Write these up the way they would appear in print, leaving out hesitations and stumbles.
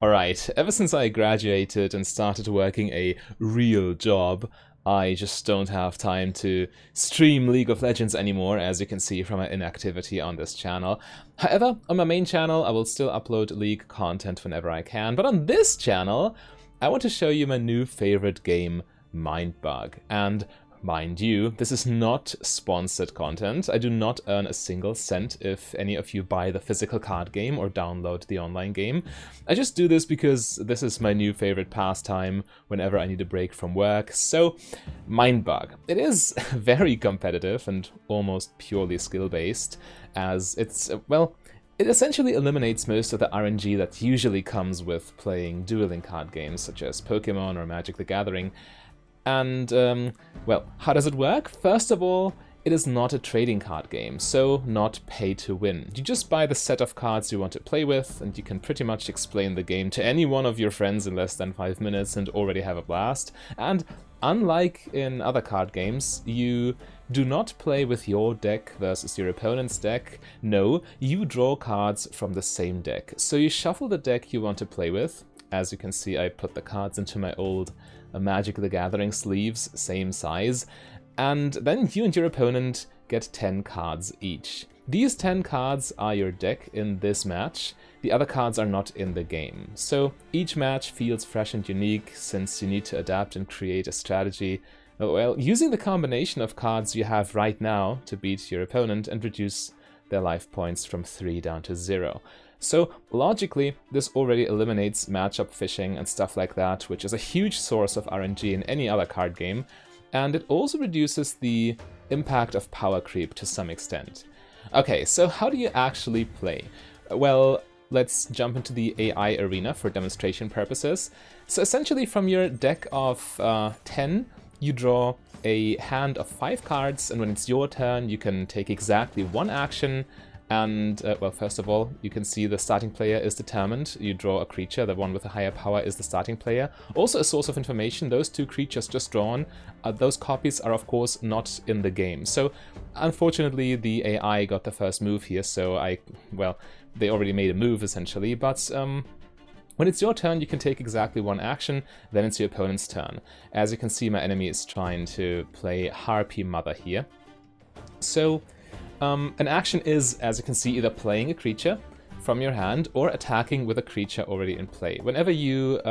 Alright, ever since I graduated and started working a real job, I just don't have time to stream League of Legends anymore, as you can see from my inactivity on this channel. However, on my main channel, I will still upload League content whenever I can, but on this channel, I want to show you my new favorite game, Mindbug. And mind you, this is not sponsored content. I do not earn a single cent if any of you buy the physical card game or download the online game. I just do this because this is my new favorite pastime whenever I need a break from work. So, Mindbug. It is very competitive and almost purely skill-based, as it's, well, it essentially eliminates most of the RNG that usually comes with playing dueling card games such as Pokemon or Magic the Gathering. And, well, how does it work? First of all, it is not a trading card game, so not pay to win. You just buy the set of cards you want to play with, and you can pretty much explain the game to any one of your friends in less than 5 minutes and already have a blast. And unlike in other card games, you do not play with your deck versus your opponent's deck. No, you draw cards from the same deck. So you shuffle the deck you want to play with. As you can see, I put the cards into my old Magic the Gathering sleeves, same size, and then you and your opponent get 10 cards each. These 10 cards are your deck in this match. The other cards are not in the game. So each match feels fresh and unique since you need to adapt and create a strategy, well, using the combination of cards you have right now to beat your opponent and reduce their life points from 3 down to 0. So logically, this already eliminates matchup fishing and stuff like that, which is a huge source of RNG in any other card game, and it also reduces the impact of power creep to some extent. Okay, so how do you actually play? Well, let's jump into the AI arena for demonstration purposes. So essentially from your deck of 10, you draw a hand of 5 cards, and when it's your turn, you can take exactly one action. And, well, first of all, you can see the starting player is determined. You draw a creature, the one with a higher power is the starting player. Also a source of information, those 2 creatures just drawn, those copies are of course not in the game. So, unfortunately, the AI got the first move here, so well, they already made a move essentially, but when it's your turn, you can take exactly one action, then it's your opponent's turn. As you can see, my enemy is trying to play Harpy Mother here. So, an action is, as you can see, either playing a creature from your hand or attacking with a creature already in play. Whenever you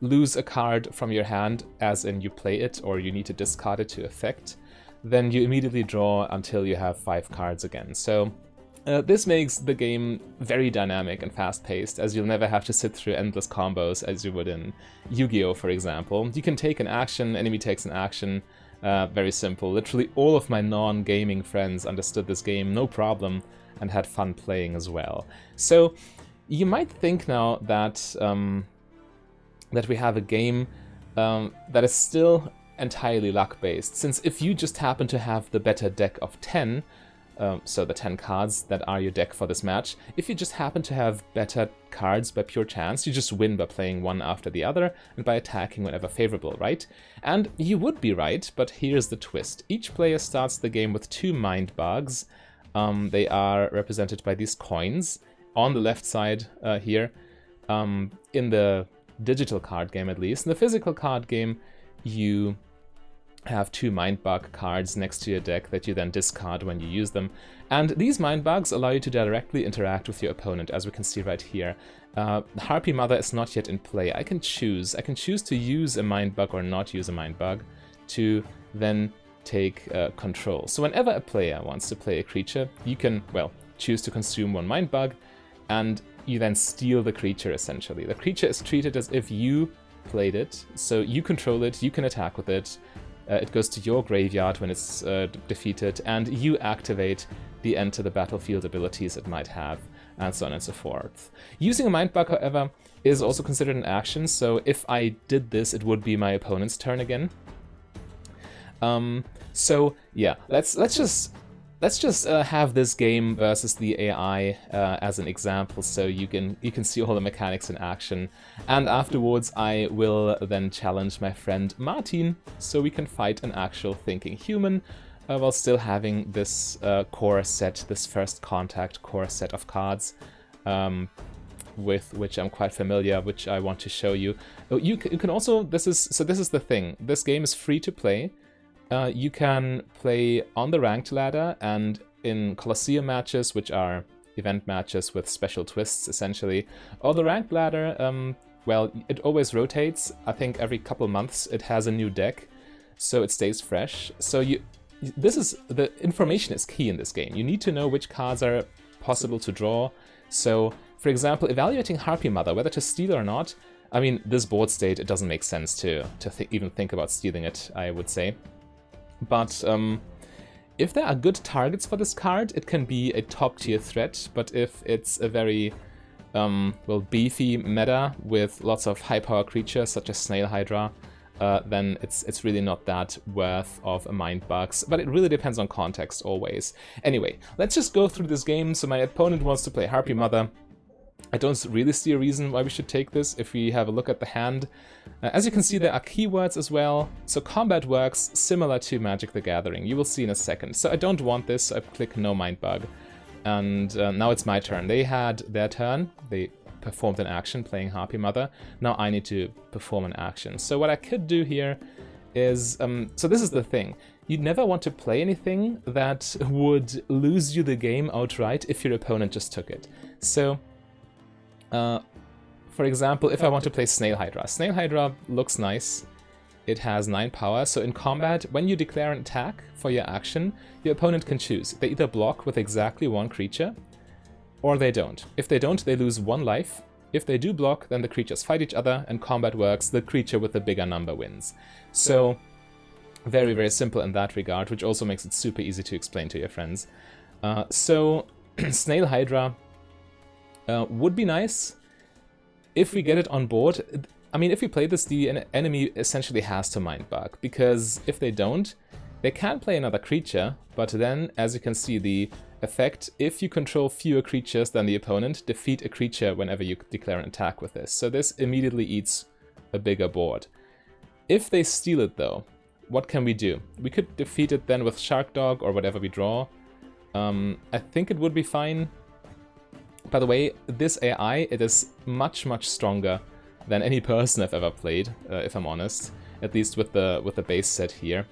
lose a card from your hand, as in you play it or you need to discard it to effect, then you immediately draw until you have 5 cards again. So this makes the game very dynamic and fast-paced, as you'll never have to sit through endless combos as you would in Yu-Gi-Oh! For example. You can take an action, enemy takes an action. Very simple. Literally all of my non-gaming friends understood this game, no problem, and had fun playing as well. So you might think now that that we have a game that is still entirely luck-based, since if you just happen to have the better deck of 10, so the 10 cards that are your deck for this match, if you just happen to have better cards by pure chance, you just win by playing one after the other and by attacking whenever favorable, right? And you would be right, but here's the twist. Each player starts the game with 2 mind bugs. They are represented by these coins on the left side here, in the digital card game at least. In the physical card game, you have 2 Mindbug cards next to your deck that you then discard when you use them. And these Mindbugs allow you to directly interact with your opponent, as we can see right here. Harpy Mother is not yet in play. I can choose to use a Mindbug or not use a Mindbug to then take control. So whenever a player wants to play a creature, you can, well, choose to consume 1 Mindbug, and you then steal the creature essentially. The creature is treated as if you played it, so you control it, you can attack with it. It goes to your graveyard when it's defeated, and you activate the enter the battlefield abilities it might have, and so on and so forth. Using a Mindbug, however, is also considered an action, so if I did this, it would be my opponent's turn again. So yeah, let's just have this game versus the AI as an example, so you can see all the mechanics in action. And afterwards, I will then challenge my friend Martin, so we can fight an actual thinking human, while still having this core set, this first contact core set of cards. with which I'm quite familiar, which I want to show you. You can also, this is the thing, this game is free to play. You can play on the ranked ladder and in Colosseum matches, which are event matches with special twists, essentially. Or the ranked ladder, well, it always rotates. I think every couple months it has a new deck, so it stays fresh. So the information is key in this game. You need to know which cards are possible to draw. So, for example, evaluating Harpy Mother, whether to steal or not. I mean, this board state, it doesn't make sense to even think about stealing it, I would say. But if there are good targets for this card, it can be a top-tier threat. But if it's a very, well, beefy meta with lots of high-power creatures such as Snail Hydra, then it's really not that worth of a Mindbugs. But it really depends on context always. Anyway, let's just go through this game. So my opponent wants to play Harpy Mother. I don't really see a reason why we should take this if we have a look at the hand. As you can see, there are keywords as well. So combat works similar to Magic the Gathering. You will see in a second. So I don't want this, so I click no Mindbug. And now it's my turn. They had their turn. They performed an action playing Harpy Mother. Now I need to perform an action. So what I could do here is... so this is the thing. You'd never want to play anything that would lose you the game outright if your opponent just took it. So... for example, if I want to play Snail Hydra. Snail Hydra looks nice. It has 9 power, so in combat, when you declare an attack for your action, your opponent can choose. They either block with exactly 1 creature, or they don't. If they don't, they lose 1 life. If they do block, then the creatures fight each other, and combat works, the creature with the bigger number wins. So, very, very simple in that regard, which also makes it super easy to explain to your friends. So, Snail Hydra would be nice if we get it on board. I mean, if we play this, the enemy essentially has to Mindbug, because if they don't, they can play another creature, but then, as you can see, the effect, if you control fewer creatures than the opponent, defeat a creature whenever you declare an attack with this. So this immediately eats a bigger board. If they steal it, though, what can we do? We could defeat it then with Shark Dog or whatever we draw. I think it would be fine. By the way, this AI, it is much, much stronger than any person I've ever played, if I'm honest. At least with the base set here.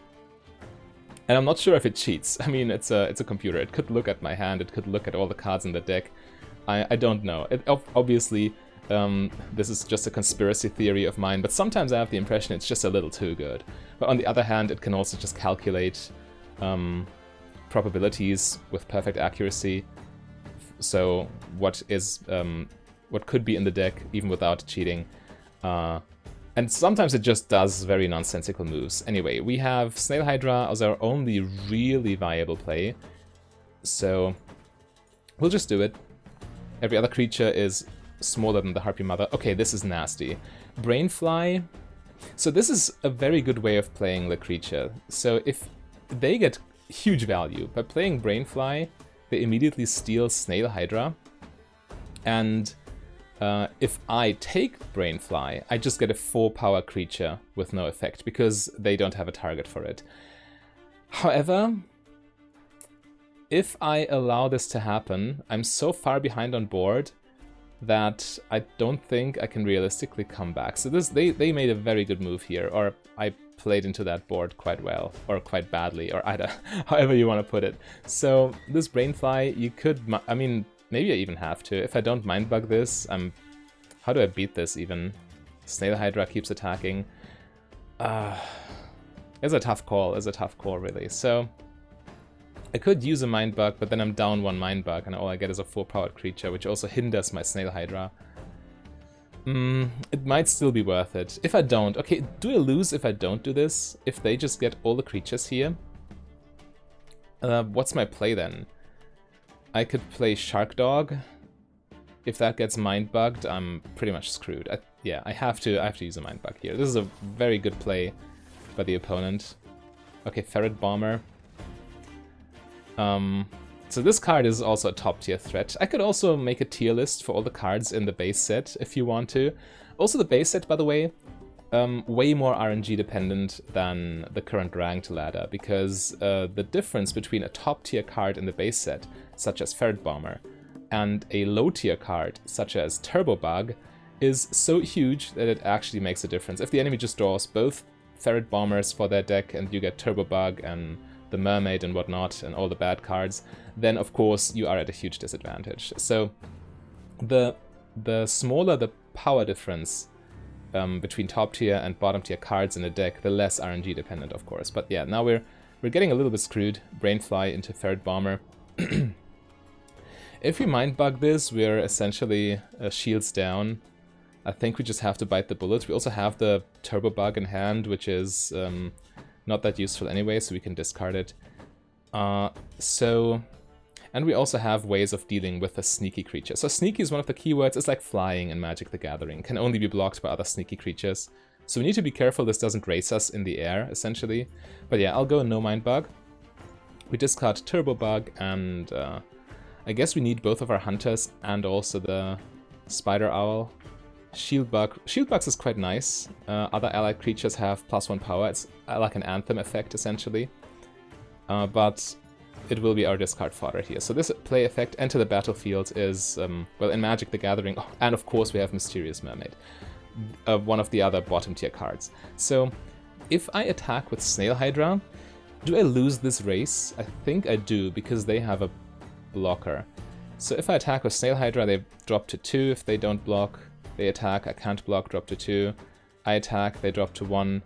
And I'm not sure if it cheats. I mean, it's a computer. It could look at my hand, it could look at all the cards in the deck. I don't know. Obviously, this is just a conspiracy theory of mine, but sometimes I have the impression it's just a little too good. But on the other hand, it can also just calculate probabilities with perfect accuracy. So what could be in the deck even without cheating. And sometimes it just does very nonsensical moves. Anyway, we have Snail Hydra as our only really viable play. So we'll just do it. Every other creature is smaller than the Harpy Mother. Okay, this is nasty. Brainfly. So this is a very good way of playing the creature. So if they get huge value by playing Brainfly, they immediately steal Snail Hydra. And if I take Brainfly, I just get a 4-power creature with no effect, because they don't have a target for it. However, if I allow this to happen, I'm so far behind on board that I don't think I can realistically come back. So they made a very good move here, or I played into that board quite well, or quite badly, or either, however you want to put it. So this Brainfly, you could, I mean, maybe I even have to. If I don't Mindbug this, how do I beat this even? Snail Hydra keeps attacking. It's a tough call, really. So I could use a Mindbug, but then I'm down 1 Mindbug, and all I get is a 4-powered creature, which also hinders my Snail Hydra. It might still be worth it. If I don't, okay, do I lose if I don't do this? If they just get all the creatures here? What's my play then? I could play Shark Dog. If that gets Mindbugged, I'm pretty much screwed. Yeah, I have to use a Mindbug here. This is a very good play by the opponent. Okay, Ferret Bomber. So this card is also a top-tier threat. I could also make a tier list for all the cards in the base set if you want to. Also the base set, by the way, way more RNG dependent than the current ranked ladder, because the difference between a top-tier card in the base set, such as Ferret Bomber, and a low tier card, such as Turbo Bug, is so huge that it actually makes a difference. If the enemy just draws both Ferret Bombers for their deck and you get Turbo Bug and the Mermaid and whatnot and all the bad cards, then of course you are at a huge disadvantage. So the smaller the power difference between top tier and bottom tier cards in a deck, the less RNG dependent, of course. But yeah, now we're getting a little bit screwed. Brainfly into Ferret Bomber. If we Mindbug this, we're essentially shields down. I think we just have to bite the bullet. We also have the Turbo Bug in hand, which is not that useful anyway, so we can discard it. And we also have ways of dealing with a sneaky creature. So sneaky is one of the keywords. It's like flying in Magic the Gathering. Can only be blocked by other sneaky creatures. So we need to be careful this doesn't race us in the air, essentially. But yeah, I'll go no Mindbug. We discard Turbo Bug, and I guess we need both of our Hunters and also the Spider Owl. Shield Bug. Shield Bugs is quite nice. Other allied creatures have +1 power. It's like an Anthem effect, essentially. But it will be our discard fodder here. So this play effect, enter the battlefield, is, well, in Magic the Gathering, and of course we have Mysterious Mermaid, one of the other bottom tier cards. So if I attack with Snail Hydra, do I lose this race? I think I do, because they have a blocker. So if I attack with Snail Hydra, they drop to 2. If they don't block, they attack, I can't block, drop to 2. I attack, they drop to 1.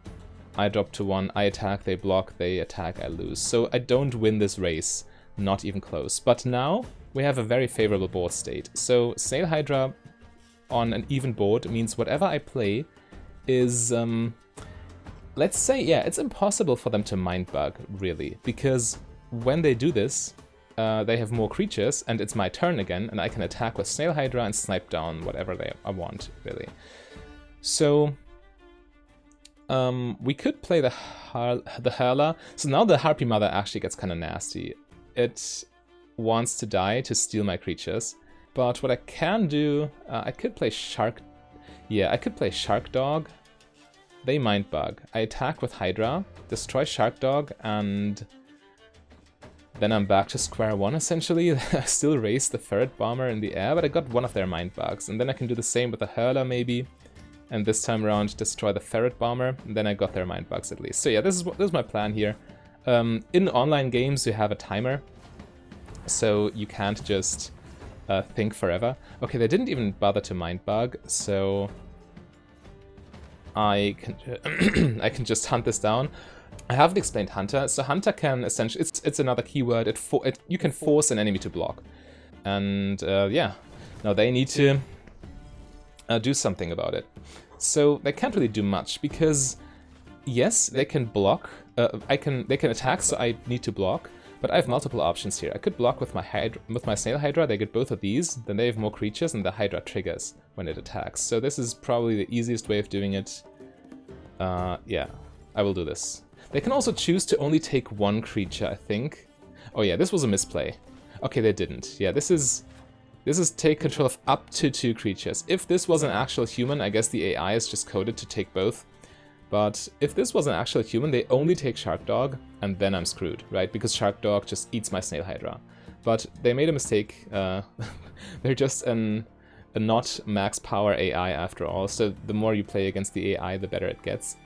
I drop to 1, I attack, they block, they attack, I lose. So I don't win this race, not even close. But now we have a very favorable board state. So Snail Hydra on an even board means whatever I play is, let's say, yeah, it's impossible for them to Mindbug, really. Because when they do this, they have more creatures, and it's my turn again, and I can attack with Snail Hydra and snipe down whatever I want, really. So we could play the Hurler. So now the Harpy Mother actually gets kind of nasty. It wants to die to steal my creatures. But what I can do, I could play Shark. Yeah, I could play Shark Dog. They Mindbug. I attack with Hydra, destroy Shark Dog, and then I'm back to square one, essentially. I still raise the Ferret Bomber in the air, but I got one of their Mindbugs. And then I can do the same with the Hurler, maybe. And this time around, destroy the Ferret Bomber, and then I got their Mindbugs at least. So yeah, this is my plan here. In online games, you have a timer, so you can't just think forever. Okay, they didn't even bother to Mindbug, so I can I can just hunt this down. I haven't explained Hunter. So Hunter can essentially, it's another keyword. You can force an enemy to block, and yeah, now they need to do something about it. So they can't really do much because, yes, they can block. They can attack, so I need to block. But I have multiple options here. I could block with my Snail Hydra. They get both of these. Then they have more creatures, and the Hydra triggers when it attacks. So this is probably the easiest way of doing it. Yeah, I will do this. They can also choose to only take one creature, I think. Oh yeah, this was a misplay. Okay, they didn't. Yeah, this is take control of up to 2 creatures. If this was an actual human, I guess the AI is just coded to take both. But if this was an actual human, they only take Shark Dog, and then I'm screwed, right? Because Shark Dog just eats my Snail Hydra. But they made a mistake. They're just a not max power AI after all, so the more you play against the AI, the better it gets.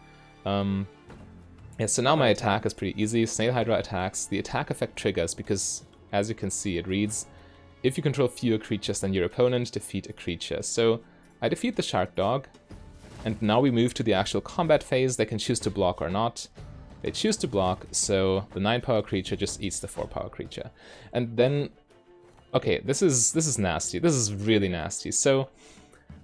Yeah, so now my attack is pretty easy. Snail Hydra attacks. The attack effect triggers because, as you can see, it reads, if you control fewer creatures than your opponent, defeat a creature. So I defeat the Shark Dog, and now we move to the actual combat phase. They can choose to block or not. They choose to block, so the 9-power creature just eats the 4-power creature. And then, okay, this is nasty. This is really nasty. So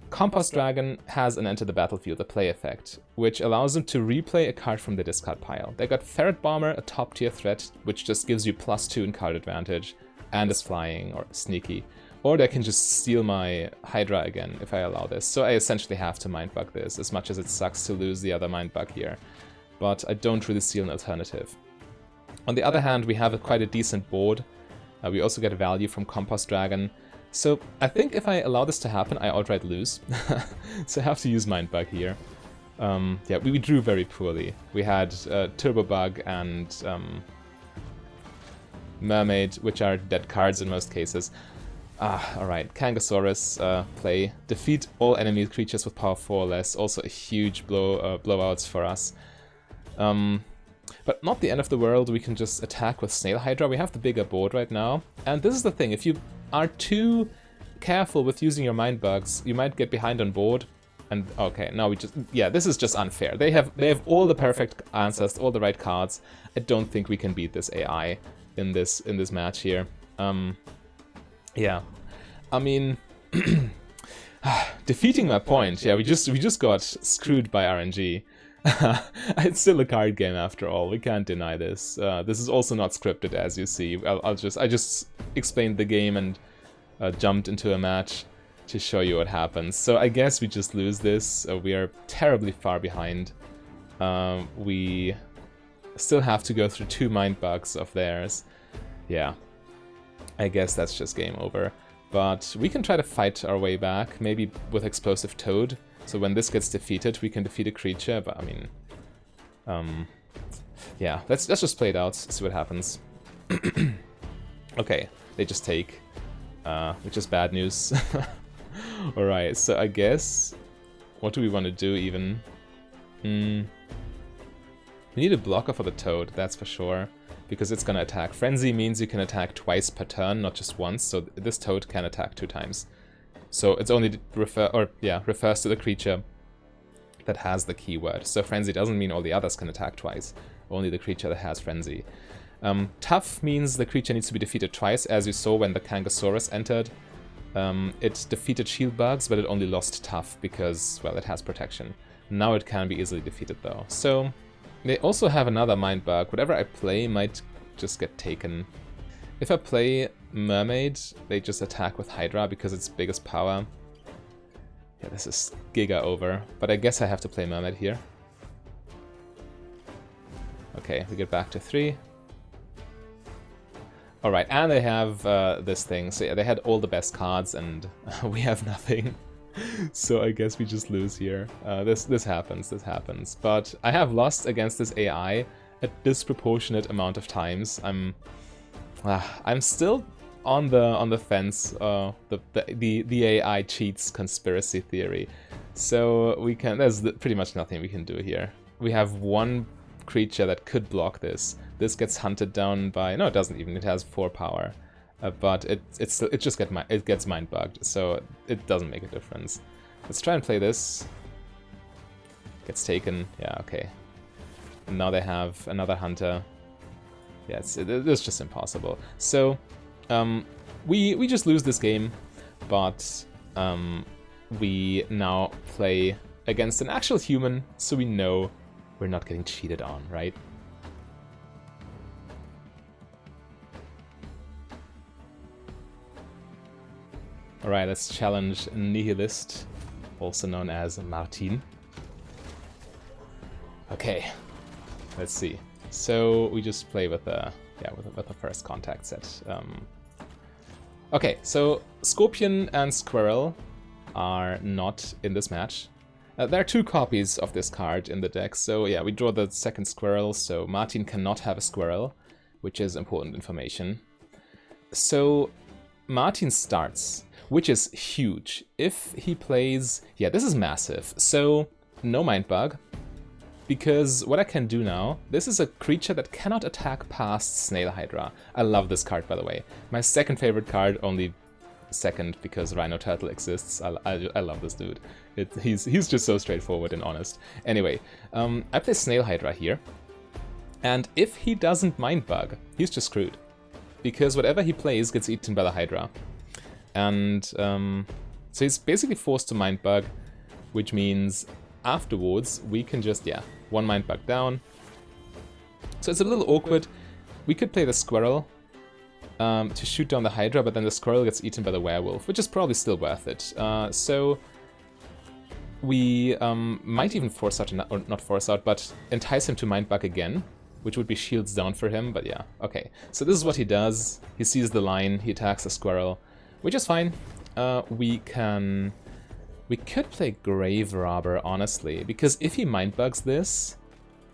Compost Dragon has an enter the battlefield, a play effect, which allows them to replay a card from the discard pile. They got Ferret Bomber, a top tier threat, which just gives you +2 in card advantage, and is flying or sneaky. Or they can just steal my Hydra again if I allow this. So I essentially have to Mindbug this, as much as it sucks to lose the other Mindbug here. But I don't really see an alternative. On the other hand, we have quite a decent board. We also get value from Compost Dragon. So I think if I allow this to happen, I outright lose. So I have to use Mindbug here. Yeah, we drew very poorly. We had Turbo Bug and Mermaid, which are dead cards in most cases. Alright. Kangasaurus play. Defeat all enemy creatures with power 4 or less. Also a huge blowouts for us. But not the end of the world. We can just attack with Snail Hydra. We have the bigger board right now. And this is the thing. If you are too careful with using your Mindbugs, you might get behind on board. And okay, now we just... Yeah, this is just unfair. They have all the perfect answers, all the right cards. I don't think we can beat this AI in this match here. Yeah. I mean... defeating my point. Yeah, we just got screwed by RNG. It's still a card game after all. We can't deny this. This is also not scripted, as you see. I just explained the game and jumped into a match to show you what happens. So I guess we just lose this. We are terribly far behind. We still have to go through 2 Mindbugs of theirs. Yeah, I guess that's just game over. But we can try to fight our way back, maybe with Explosive Toad. So when this gets defeated, we can defeat a creature, but I mean... yeah, let's just play it out, see what happens. Okay, they just take, which is bad news. Alright, so I guess... What do we want to do, even? We need a blocker for the Toad, that's for sure. Because it's gonna attack. Frenzy means you can attack twice per turn, not just once, so this Toad can attack 2 times. So it's only refers to the creature that has the keyword. So Frenzy doesn't mean all the others can attack twice, only the creature that has Frenzy. Tough means the creature needs to be defeated twice, as you saw when the Kangasaurus entered. It defeated Shield Bugs, but it only lost Tough because, well, it has protection. Now it can be easily defeated though. So they also have another Mindbug. Whatever I play might just get taken. If I play Mermaid, they just attack with Hydra because it's biggest power. Yeah, this is giga over. But I guess I have to play Mermaid here. Okay, we get back to 3. Alright, and they have this thing. So yeah, they had all the best cards and we have nothing. So I guess we just lose here. This happens. But I have lost against this AI a disproportionate amount of times. I'm still on the fence. The AI cheats conspiracy theory. So we can. There's pretty much nothing we can do here. We have one creature that could block this. This gets hunted down by. No, it doesn't even. It has 4 power. But it gets Mindbugged, so it doesn't make a difference. Let's try and play this. Gets taken. Yeah, okay. And now they have another hunter. Yeah, it's just impossible. So we just lose this game, but we now play against an actual human, so we know we're not getting cheated on, right? Alright, let's challenge Nihilist, also known as Martin. Okay, let's see. So we just play with the first contact set. Okay, so Scorpion and Squirrel are not in this match. There are 2 copies of this card in the deck, so yeah, we draw the second Squirrel, so Martin cannot have a Squirrel, which is important information. So Martin starts, which is huge. If he plays... Yeah, this is massive. So, no Mindbug. Because what I can do now... This is a creature that cannot attack past Snail Hydra. I love this card, by the way. My second favorite card, only second because Rhino Turtle exists. I love this dude. He's just so straightforward and honest. Anyway, I play Snail Hydra here. And if he doesn't Mindbug, he's just screwed. Because whatever he plays gets eaten by the Hydra. And so he's basically forced to Mindbug, which means afterwards we can just, yeah, 1 Mindbug down. So it's a little awkward. We could play the Squirrel to shoot down the Hydra, but then the Squirrel gets eaten by the Werewolf, which is probably still worth it. So we might even force out, or not force out, but entice him to Mindbug again, which would be shields down for him, but yeah, okay. So this is what he does. He sees the line, he attacks the Squirrel. Which is fine. We could play Grave Robber, honestly, because if he Mindbugs this,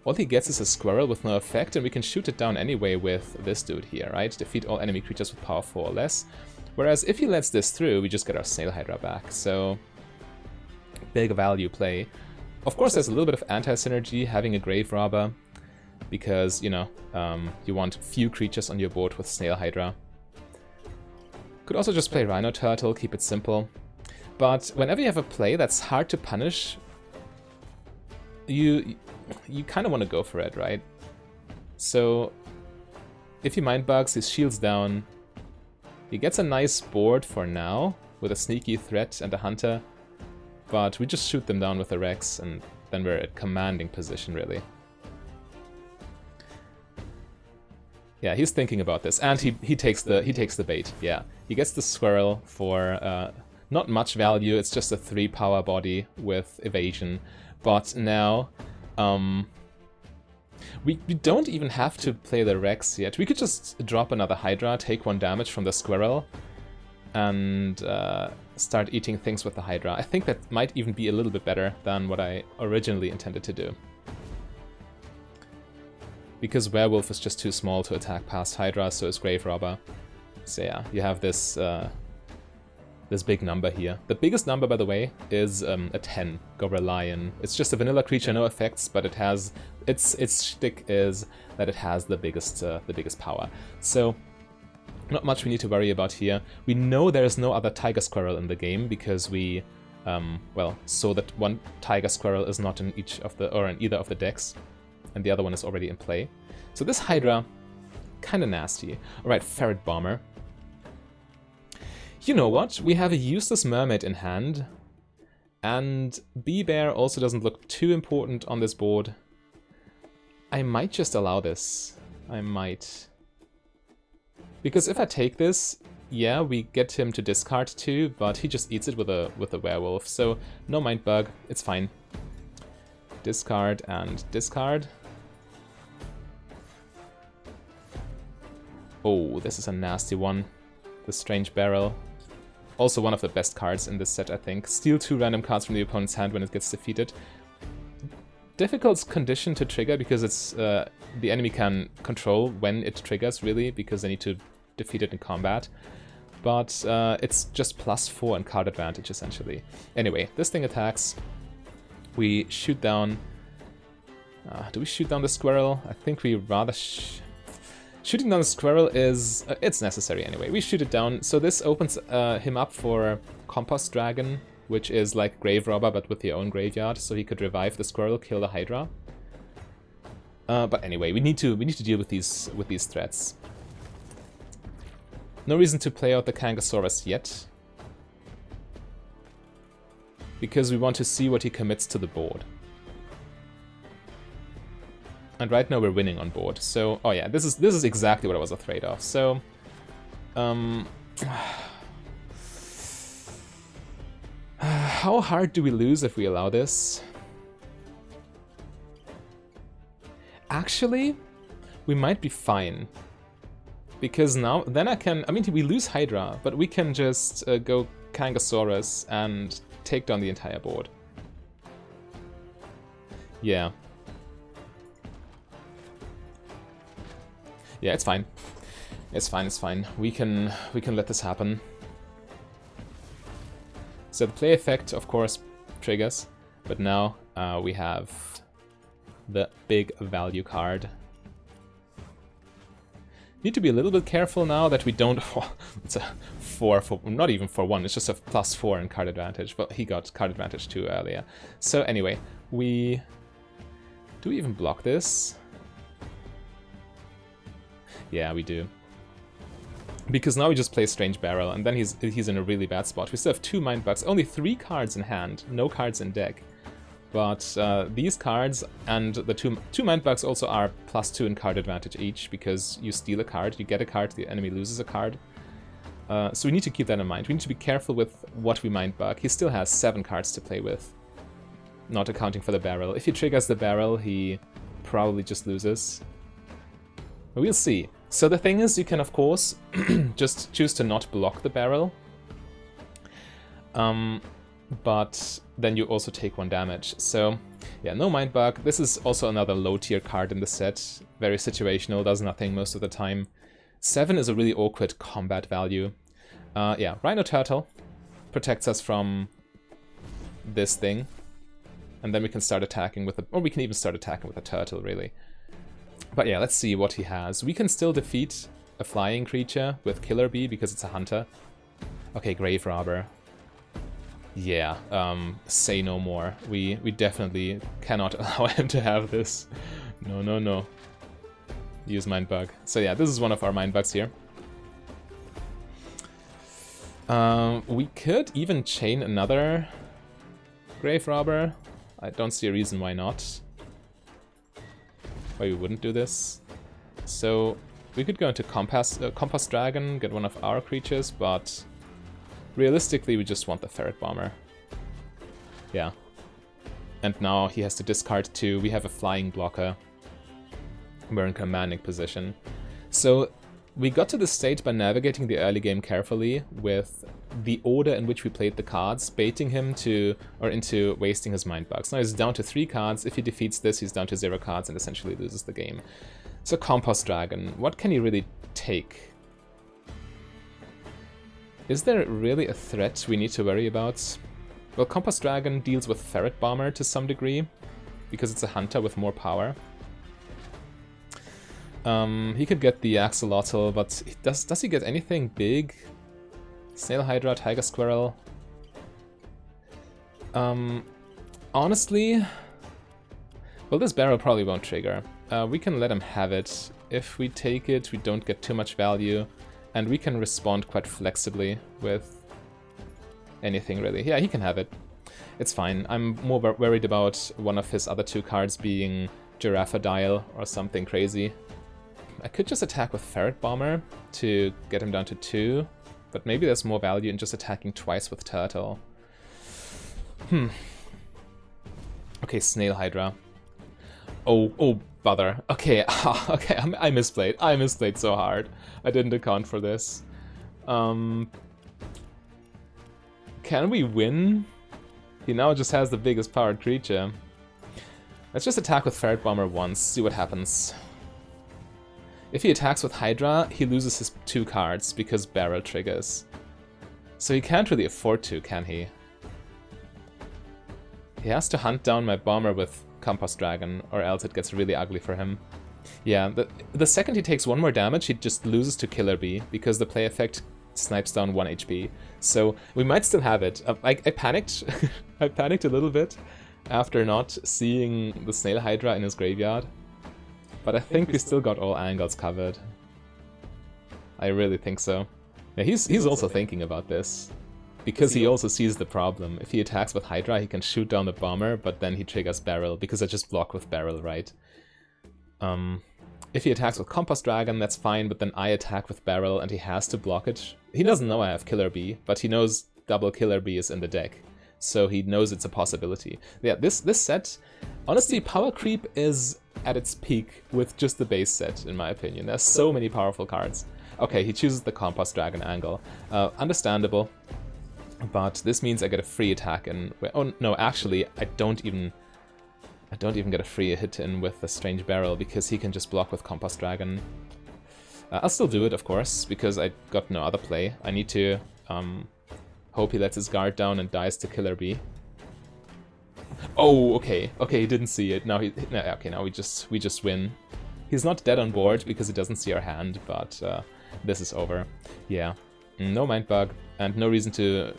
all he gets is a Squirrel with no effect, and we can shoot it down anyway with this dude here, right? Defeat all enemy creatures with power 4 or less. Whereas if he lets this through, we just get our Snail Hydra back, so big value play. Of course, there's a little bit of anti-synergy having a Grave Robber, because, you know, you want few creatures on your board with Snail Hydra. Could also just play Rhino Turtle, keep it simple. But whenever you have a play that's hard to punish, you kind of want to go for it, right? So if he Mindbugs, his shield's down. He gets a nice board for now, with a Sneaky Threat and a Hunter. But we just shoot them down with the Rex, and then we're at commanding position, really. Yeah, he's thinking about this, and he takes the bait. Yeah, he gets the Squirrel for not much value. It's just a 3 power body with evasion, but now we don't even have to play the Rex yet. We could just drop another Hydra, take 1 damage from the Squirrel, and start eating things with the Hydra. I think that might even be a little bit better than what I originally intended to do. Because Werewolf is just too small to attack past Hydra, so is Grave Robber. So yeah, you have this this big number here. The biggest number, by the way, is a 10, Gobra Lion. It's just a vanilla creature, no effects, but it has its shtick is that it has the biggest power. So not much we need to worry about here. We know there is no other Tiger Squirrel in the game because we well, saw that one Tiger Squirrel is not in each of the in either of the decks, and the other one is already in play. So this Hydra, kind of nasty. Alright, Ferret Bomber. You know what? We have a useless Mermaid in hand, and Bee-Bear also doesn't look too important on this board. I might just allow this. I might. Because if I take this, yeah, we get him to discard 2, but he just eats it with a Werewolf, so no Mindbug, it's fine. Discard and discard. Oh, this is a nasty one. The Strange Barrel. Also one of the best cards in this set, I think. Steal 2 random cards from the opponent's hand when it gets defeated. Difficult condition to trigger because it's the enemy can control when it triggers, really, because they need to defeat it in combat. But it's just +4 and card advantage, essentially. Anyway, this thing attacks. We shoot down... do we shoot down the Squirrel? I think we rather... Shooting down the Squirrel is... it's necessary anyway. We shoot it down. So this opens him up for Compost Dragon, which is like Grave Robber but with your own graveyard. So he could revive the Squirrel, kill the Hydra. But anyway, we need to deal with these threats. No reason to play out the Kangasaurus yet, because we want to see what he commits to the board. And right now we're winning on board, so... Oh yeah, this is exactly what I was afraid of, so... how hard do we lose if we allow this? Actually, we might be fine. Because now, then I mean, we lose Hydra, but we can just go Kangasaurus and take down the entire board. Yeah. Yeah, it's fine. It's fine, it's fine. We can let this happen. So the play effect, of course, triggers, but now we have the big value card. Need to be a little bit careful now that we don't... Oh, it's a 4 for... Not even for 1, it's just a +4 in card advantage, but he got card advantage 2 earlier. So anyway, we... Do we even block this? Yeah, we do. Because now we just play Strange Barrel, and then he's in a really bad spot. We still have 2 Mindbugs, only 3 cards in hand, no cards in deck. But these cards and the two Mindbugs also are +2 in card advantage each, because you steal a card, you get a card, the enemy loses a card. So we need to keep that in mind. We need to be careful with what we Mindbug. He still has 7 cards to play with, not accounting for the barrel. If he triggers the barrel, he probably just loses. We'll see. So the thing is, you can of course just choose to not block the barrel. But then you also take 1 damage. So yeah, no Mindbug. This is also another low tier card in the set. Very situational, does nothing most of the time. 7 is a really awkward combat value. Yeah, Rhino Turtle protects us from this thing. And then we can start attacking with or we can even start attacking with a turtle, really. But yeah, let's see what he has. We can still defeat a flying creature with Killer Bee because it's a hunter. Okay, Grave Robber. Yeah, say no more. We definitely cannot allow him to have this. No, no, no. Use Mindbug. So yeah, this is one of our Mindbugs here. We could even chain another Grave Robber. I don't see a reason why not. Why we wouldn't do this. So we could go into Compass Dragon, get one of our creatures, but realistically we just want the Ferret Bomber. Yeah. And now he has to discard 2. We have a flying blocker. We're in commanding position. So we got to this state by navigating the early game carefully with the order in which we played the cards, baiting him into wasting his Mindbugs. Now he's down to 3 cards. If he defeats this, he's down to 0 cards and essentially loses the game. So Compass Dragon, what can he really take? Is there really a threat we need to worry about? Well, Compass Dragon deals with Ferret Bomber to some degree, because it's a hunter with more power. He could get the Axolotl, but does he get anything big? Snail Hydra, Tiger Squirrel. Honestly, well, this barrel probably won't trigger. We can let him have it. If we take it, we don't get too much value, and we can respond quite flexibly with anything, really. Yeah, he can have it. It's fine. I'm more worried about one of his other 2 cards being Giraffodile or something crazy. I could just attack with Ferret Bomber to get him down to 2, but maybe there's more value in just attacking twice with Turtle. Okay, Snail Hydra. Oh, bother. Okay, okay, I misplayed. I misplayed so hard. I didn't account for this. Can we win? He now just has the biggest powered creature. Let's just attack with Ferret Bomber once, see what happens. If he attacks with Hydra, he loses his 2 cards because barrel triggers. So he can't really afford to, can he? He has to hunt down my bomber with Compass Dragon, or else it gets really ugly for him. Yeah, the second he takes 1 more damage, he just loses to Killer Bee, because the play effect snipes down 1 HP. So we might still have it. I panicked. I panicked a little bit after not seeing the Snail Hydra in his graveyard. But I think we still got all angles covered. I really think so. Yeah, he's also thinking about this. Because he also sees the problem. If he attacks with Hydra, he can shoot down the bomber, but then he triggers barrel, because I just block with barrel, right? If he attacks with Compass Dragon, that's fine, but then I attack with barrel and he has to block it. He doesn't know I have Killer Bee, but he knows double Killer Bee is in the deck. So he knows it's a possibility. Yeah, this set, honestly, power creep is at its peak with just the base set, in my opinion. There's so many powerful cards. Okay, he chooses the Compass Dragon angle. Understandable, but this means I get a free attack in. Oh no, actually, I don't even get a free hit in with the Strange Barrel because he can just block with Compass Dragon. I'll still do it, of course, because I got no other play. I need to hope he lets his guard down and dies to Killer Bee. Oh, okay. Okay, he didn't see it. Now now we just win. He's not dead on board because he doesn't see our hand, but this is over. Yeah. No Mindbug, and no reason to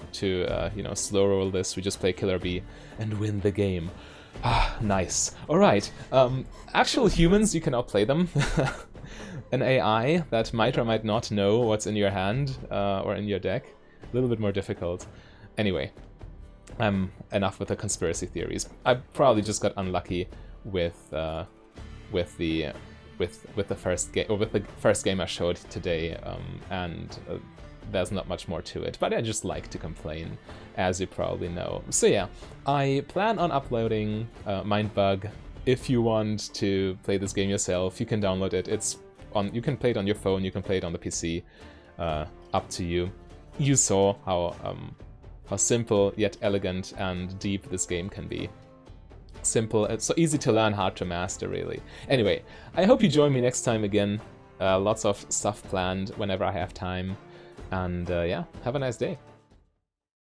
you know, slow roll this. We just play Killer Bee and win the game. Ah, nice. Alright. Actual humans, you can outplay them. An AI that might or might not know what's in your hand or in your deck. A little bit more difficult. Anyway, enough with the conspiracy theories. I probably just got unlucky with the first game I showed today, and there's not much more to it. But I just like to complain, as you probably know. So yeah, I plan on uploading Mindbug. If you want to play this game yourself, you can download it. It's on. You can play it on your phone. You can play it on the PC. Up to you. You saw how simple yet elegant and deep this game can be. Simple, it's so easy to learn, hard to master, really. Anyway, I hope you join me next time again. Lots of stuff planned whenever I have time. And yeah, have a nice day.